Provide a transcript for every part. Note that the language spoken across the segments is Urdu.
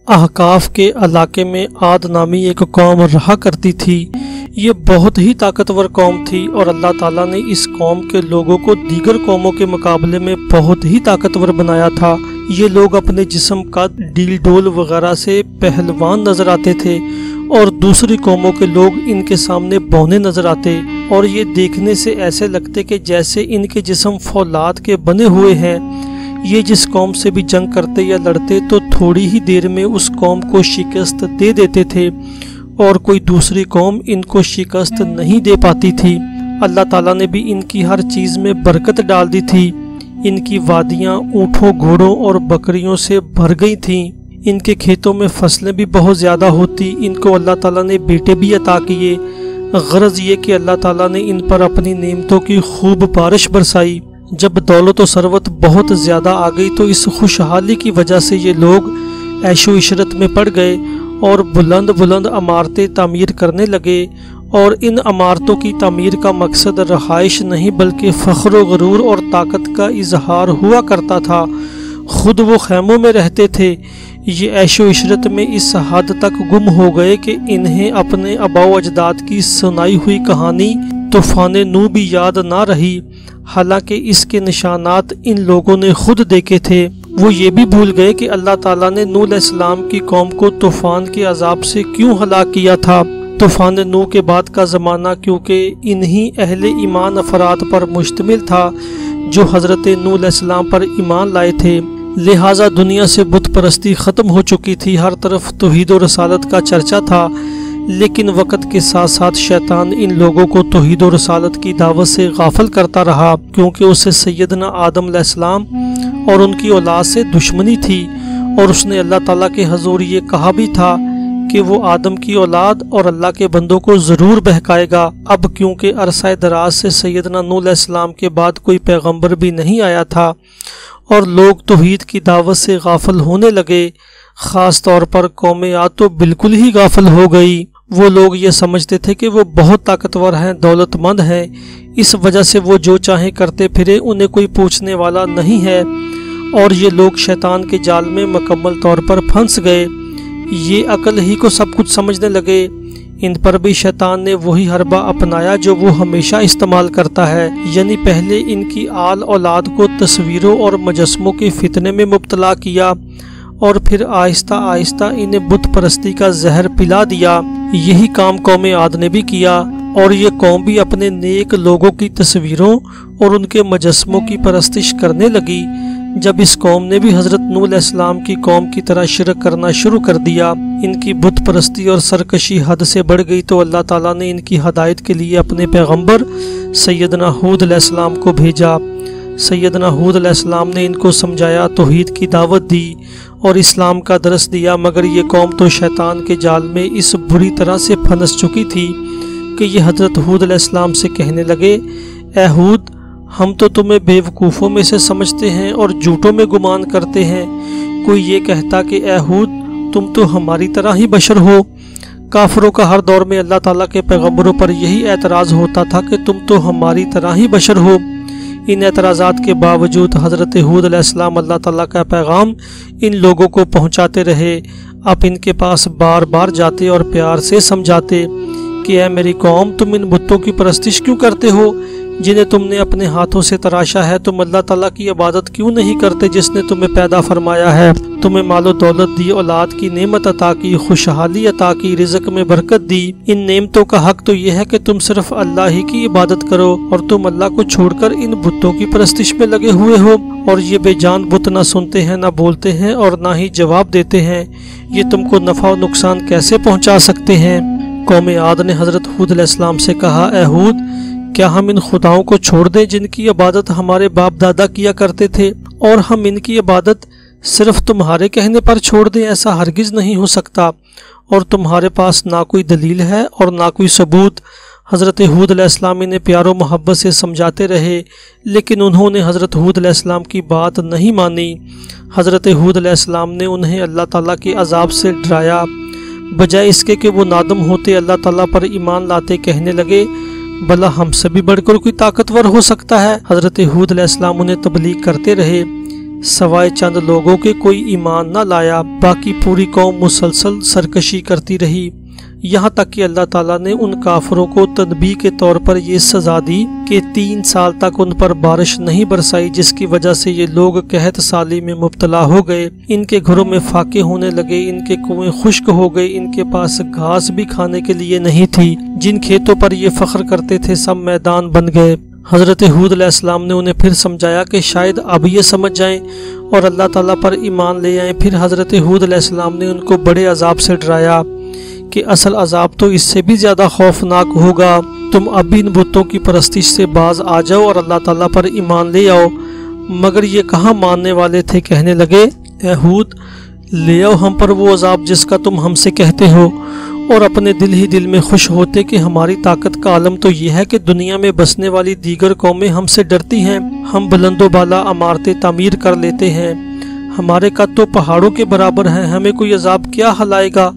احقاف کے علاقے میں عاد نامی ایک قوم رہا کرتی تھی۔ یہ بہت ہی طاقتور قوم تھی اور اللہ تعالیٰ نے اس قوم کے لوگوں کو دیگر قوموں کے مقابلے میں بہت ہی طاقتور بنایا تھا۔ یہ لوگ اپنے جسم کا ڈیل ڈول وغیرہ سے پہلوان نظر آتے تھے اور دوسری قوموں کے لوگ ان کے سامنے بونے نظر آتے اور یہ دیکھنے سے ایسے لگتے کہ جیسے ان کے جسم فولاد کے بنے ہوئے ہیں۔ یہ جس قوم سے بھی جنگ کرتے یا لڑتے تو تھوڑی ہی دیر میں اس قوم کو شکست دے دیتے تھے اور کوئی دوسری قوم ان کو شکست نہیں دے پاتی تھی۔ اللہ تعالیٰ نے بھی ان کی ہر چیز میں برکت ڈال دی تھی۔ ان کی وادیاں اونٹوں، گھوڑوں اور بکریوں سے بھر گئی تھیں۔ ان کے کھیتوں میں فصلیں بھی بہت زیادہ ہوتی۔ ان کو اللہ تعالیٰ نے بیٹے بھی عطا کیے۔ غرض یہ کہ اللہ تعالیٰ نے ان پر اپنی نعمتوں کی خوب بارش برسائی۔ جب دولت و ثروت بہت زیادہ آ گئی تو اس خوشحالی کی وجہ سے یہ لوگ عیش و عشرت میں پڑ گئے اور بلند بلند عمارتیں تعمیر کرنے لگے، اور ان عمارتوں کی تعمیر کا مقصد رہائش نہیں بلکہ فخر و غرور اور طاقت کا اظہار ہوا کرتا تھا۔ خود وہ خیموں میں رہتے تھے۔ یہ عیش و عشرت میں اس حد تک گم ہو گئے کہ انہیں اپنے آباء و اجداد کی سنائی ہوئی کہانی طوفان نوح بھی یاد نہ رہی، حالانکہ اس کے نشانات ان لوگوں نے خود دیکھے تھے۔ وہ یہ بھی بھول گئے کہ اللہ تعالیٰ نے نوح علیہ السلام کی قوم کو طوفان کے عذاب سے کیوں ہلاک کیا تھا۔ طوفان نوح کے بعد کا زمانہ کیونکہ انہی اہل ایمان افراد پر مشتمل تھا جو حضرت نوح علیہ السلام پر ایمان لائے تھے، لہٰذا دنیا سے بت پرستی ختم ہو چکی تھی۔ ہر طرف توحید و رسالت کا چرچا تھا، لیکن وقت کے ساتھ ساتھ شیطان ان لوگوں کو توحید و رسالت کی دعوت سے غافل کرتا رہا، کیونکہ اسے سیدنا آدم علیہ السلام اور ان کی اولاد سے دشمنی تھی، اور اس نے اللہ تعالیٰ کے حضور یہ کہا بھی تھا کہ وہ آدم کی اولاد اور اللہ کے بندوں کو ضرور بہکائے گا۔ اب کیونکہ عرصہ دراز سے سیدنا نوح علیہ السلام کے بعد کوئی پیغمبر بھی نہیں آیا تھا اور لوگ توحید کی دعوت سے غافل ہونے لگے، خاص طور پر قوم عاد تو بالکل ہی غافل ہو گئی۔ وہ لوگ یہ سمجھتے تھے کہ وہ بہت طاقتور ہیں، دولت مند ہیں، اس وجہ سے وہ جو چاہیں کرتے پھرے، انہیں کوئی پوچھنے والا نہیں ہے، اور یہ لوگ شیطان کے جال میں مکمل طور پر پھنس گئے۔ یہ عقل ہی کو سب کچھ سمجھنے لگے۔ ان پر بھی شیطان نے وہی حربہ اپنایا جو وہ ہمیشہ استعمال کرتا ہے، یعنی پہلے ان کی آل اولاد کو تصویروں اور مجسموں کے فتنے میں مبتلا کیا اور پھر آہستہ آہستہ انہیں بت پرستی کا زہر پلا دیا۔ یہی کام قوم عاد نے بھی کیا، اور یہ قوم بھی اپنے نیک لوگوں کی تصویروں اور ان کے مجسموں کی پرستش کرنے لگی۔ جب اس قوم نے بھی حضرت نوح علیہ السلام کی قوم کی طرح شرک کرنا شروع کر دیا، ان کی بت پرستی اور سرکشی حد سے بڑھ گئی، تو اللہ تعالیٰ نے ان کی ہدایت کے لیے اپنے پیغمبر سیدنا ہود علیہ السلام کو بھیجا۔ سیدنا ہود علیہ السلام نے ان کو سمجھایا، توحید کی دعوت دی اور اسلام کا درس دیا، مگر یہ قوم تو شیطان کے جال میں اس بری طرح سے پھنس چکی تھی کہ یہ حضرت ہود علیہ السلام سے کہنے لگے، اے ہود، ہم تو تمہیں بیوقوفوں میں سے سمجھتے ہیں اور جھوٹوں میں گمان کرتے ہیں۔ کوئی یہ کہتا کہ اے ہود، تم تو ہماری طرح ہی بشر ہو۔ کافروں کا ہر دور میں اللہ تعالیٰ کے پیغمبروں پر یہی اعتراض ہوتا تھا کہ تم تو ہماری طرح ہی بشر ہو۔ ان اعتراضات کے باوجود حضرت ہود علیہ السلام اللہ تعالیٰ کا پیغام ان لوگوں کو پہنچاتے رہے۔ آپ ان کے پاس بار بار جاتے اور پیار سے سمجھاتے کہ اے میری قوم، تم ان بتوں کی پرستش کیوں کرتے ہو جنہیں تم نے اپنے ہاتھوں سے تراشا ہے؟ تم اللہ تعالیٰ کی عبادت کیوں نہیں کرتے جس نے تمہیں پیدا فرمایا ہے، تمہیں مال و دولت دی، اولاد کی نعمت عطا کی، خوشحالی عطا کی، رزق میں برکت دی؟ ان نعمتوں کا حق تو یہ ہے کہ تم صرف اللہ ہی کی عبادت کرو، اور تم اللہ کو چھوڑ کر ان بتوں کی پرستش میں لگے ہوئے ہو۔ اور یہ بے جان بت نہ سنتے ہیں، نہ بولتے ہیں، اور نہ ہی جواب دیتے ہیں۔ یہ تم کو نفع و نقصان کیسے پہنچا سکتے ہیں؟ قوم عاد نے حضرت ہود علیہ السلام سے کہا، اے ہود، کیا ہم ان خداؤں کو چھوڑ دیں جن کی عبادت ہمارے باپ دادا کیا کرتے تھے، اور ہم ان کی عبادت صرف تمہارے کہنے پر چھوڑ دیں؟ ایسا ہرگز نہیں ہو سکتا، اور تمہارے پاس نہ کوئی دلیل ہے اور نہ کوئی ثبوت۔ حضرت ہود علیہ السلام انہیں پیار و محبت سے سمجھاتے رہے، لیکن انہوں نے حضرت ہود علیہ السلام کی بات نہیں مانی۔ حضرت ہود علیہ السلام نے انہیں اللہ تعالیٰ کے عذاب سے ڈرایا، بجائے اس کے کہ وہ نادم ہوتے اللہ تعالیٰ پر ایمان لاتے، کہنے لگے، بھلا ہم سے بھی بڑھ کر کوئی طاقتور ہو سکتا ہے؟ حضرت ہود علیہ السلام انہیں تبلیغ کرتے رہے، سوائے چند لوگوں کے کوئی ایمان نہ لایا، باقی پوری قوم مسلسل سرکشی کرتی رہی، یہاں تک کہ اللہ تعالیٰ نے ان کافروں کو تنبیہ کے طور پر یہ سزا دی کہ 3 سال تک ان پر بارش نہیں برسائی، جس کی وجہ سے یہ لوگ قحط سالی میں مبتلا ہو گئے، ان کے گھروں میں فاقے ہونے لگے، ان کے کنویں خشک ہو گئے، ان کے پاس گھاس بھی کھانے کے لیے نہیں تھی، جن کھیتوں پر یہ فخر کرتے تھے سب میدان بن گئے۔ حضرت ہود علیہ السلام نے انہیں پھر سمجھایا کہ شاید اب یہ سمجھ جائیں اور اللہ تعالیٰ پر ایمان لے آئیں۔ پھر حضرت ہود علیہ السلام نے ان کو بڑے عذاب سے ڈرایا کہ اصل عذاب تو اس سے بھی زیادہ خوفناک ہوگا، تم اب بھی ان بتوں کی پرستش سے باز آ جاؤ اور اللہ تعالیٰ پر ایمان لے آؤ۔ مگر یہ کہاں ماننے والے تھے، کہنے لگے اے ہود، لے آؤ ہم پر وہ عذاب جس کا تم ہم سے کہتے ہو، اور اپنے دل ہی دل میں خوش ہوتے کہ ہماری طاقت کا عالم تو یہ ہے کہ دنیا میں بسنے والی دیگر قومیں ہم سے ڈرتی ہیں، ہم بلند و بالا عمارتیں تعمیر کر لیتے ہیں، ہمارے قد تو پہاڑوں کے برابر ہیں، ہمیں کوئی عذاب کیا ہلائے گا،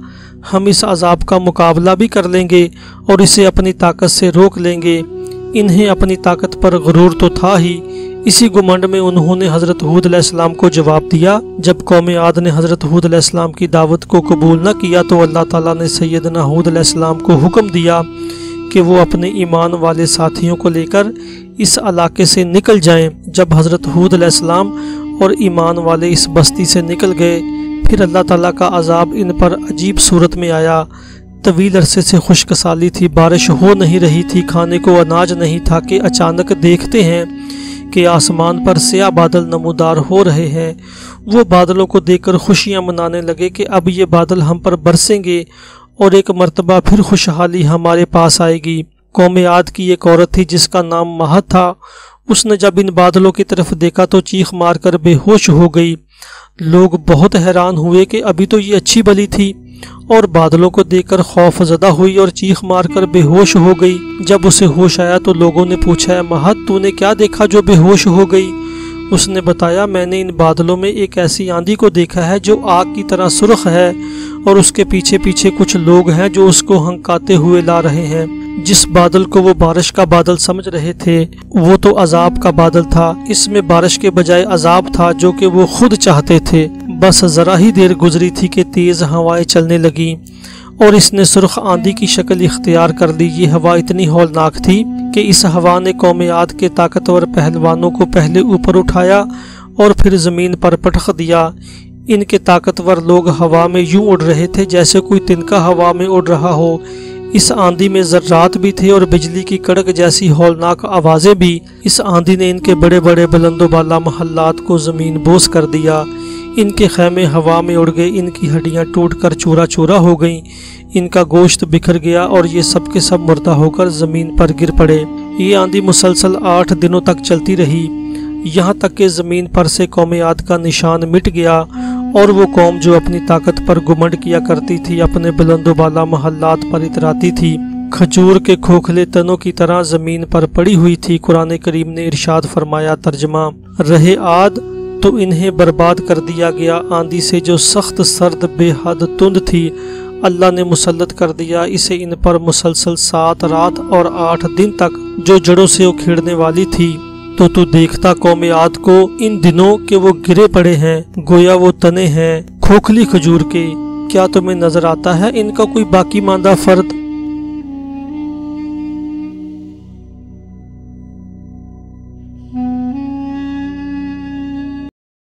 ہم اس عذاب کا مقابلہ بھی کر لیں گے اور اسے اپنی طاقت سے روک لیں گے۔ انہیں اپنی طاقت پر غرور تو تھا ہی، اسی گمنڈ میں انہوں نے حضرت ہود علیہ السلام کو جواب دیا۔ جب قوم عاد نے حضرت ہود علیہ السلام کی دعوت کو قبول نہ کیا تو اللہ تعالیٰ نے سیدنا ہود علیہ السلام کو حکم دیا کہ وہ اپنے ایمان والے ساتھیوں کو لے کر اس علاقے سے نکل جائیں۔ جب حضرت ہود علیہ السلام اور ایمان والے اس بستی سے نکل گئے، پھر اللہ تعالیٰ کا عذاب ان پر عجیب صورت میں آیا۔ طویل عرصے سے خشک سالی تھی، بارش ہو نہیں رہی تھی، کھانے کو اناج نہیں تھا کہ اچانک دیکھتے ہیں کہ آسمان پر سیاہ بادل نمودار ہو رہے ہیں۔ وہ بادلوں کو دیکھ کر خوشیاں منانے لگے کہ اب یہ بادل ہم پر برسیں گے اور ایک مرتبہ پھر خوشحالی ہمارے پاس آئے گی۔ قوم عاد کی ایک عورت تھی جس کا نام مہد تھا، اس نے جب ان بادلوں کی طرف دیکھا تو چیخ مار کر بے ہوش ہو گئی۔ لوگ بہت حیران ہوئے کہ ابھی تو یہ اچھی بھلی تھی اور بادلوں کو دیکھ کر خوف زدہ ہوئی اور چیخ مار کر بے ہوش ہو گئی۔ جب اسے ہوش آیا تو لوگوں نے پوچھا اے مہد، تو نے کیا دیکھا جو بے ہوش ہو گئی؟ اس نے بتایا میں نے ان بادلوں میں ایک ایسی آندھی کو دیکھا ہے جو آگ کی طرح سرخ ہے اور اس کے پیچھے پیچھے کچھ لوگ ہیں جو اس کو ہنکاتے ہوئے لا رہے ہیں۔ جس بادل کو وہ بارش کا بادل سمجھ رہے تھے وہ تو عذاب کا بادل تھا، اس میں بارش کے بجائے عذاب تھا جو کہ وہ خود چاہتے تھے۔ بس ذرا ہی دیر گزری تھی کہ تیز ہوائیں چلنے لگیں اور اس نے سرخ آندھی کی شکل اختیار کر لی۔ یہ ہوا اتنی ہولناک تھی کہ اس ہوا نے قوم عاد کے طاقتور پہلوانوں کو پہلے اوپر اٹھایا اور پھر زمین پر پٹخ دیا۔ ان کے طاقتور لوگ ہوا میں یوں اڑ رہے تھے جیسے کوئی تنکا ہوا میں اڑ رہا ہو۔ اس آندھی میں ذرات بھی تھے اور بجلی کی کڑک جیسی ہولناک آوازیں بھی۔ اس آندھی نے ان کے بڑے بڑے بلند و بالا محلات کو زمین بوس کر دیا۔ ان کے خیمے ہوا میں اڑ گئے، ان کی ہڈیاں ٹوٹ کر چورا چورا ہو گئیں، ان کا گوشت بکھر گیا اور یہ سب کے سب مردہ ہو کر زمین پر گر پڑے۔ یہ آندھی مسلسل 8 دنوں تک چلتی رہی، یہاں تک کہ زمین پر سے قوم عاد کا نشان مٹ گیا اور وہ قوم جو اپنی طاقت پر گمنڈ کیا کرتی تھی اپنے بلند و بالا محلات پر اتراتی تھی، کھجور کے کھوکھلے تنوں کی طرح زمین پر پڑی ہوئی تھی۔ قرآن کریم نے ارشاد فرمایا، ترجمہ، رہے عاد تو انہیں برباد کر دیا گیا آندھی سے جو سخت سرد بے حد تند تھی، اللہ نے مسلط کر دیا اسے ان پر مسلسل 7 رات اور 8 دن تک جو جڑوں سے اکھیڑنے والی تھی۔ تو دیکھتا قوم عاد کو ان دنوں کہ وہ گرے پڑے ہیں، گویا وہ تنے ہیں کھوکھلی کھجور کے۔ کیا تمہیں نظر آتا ہے ان کا کوئی باقی ماندہ فرد؟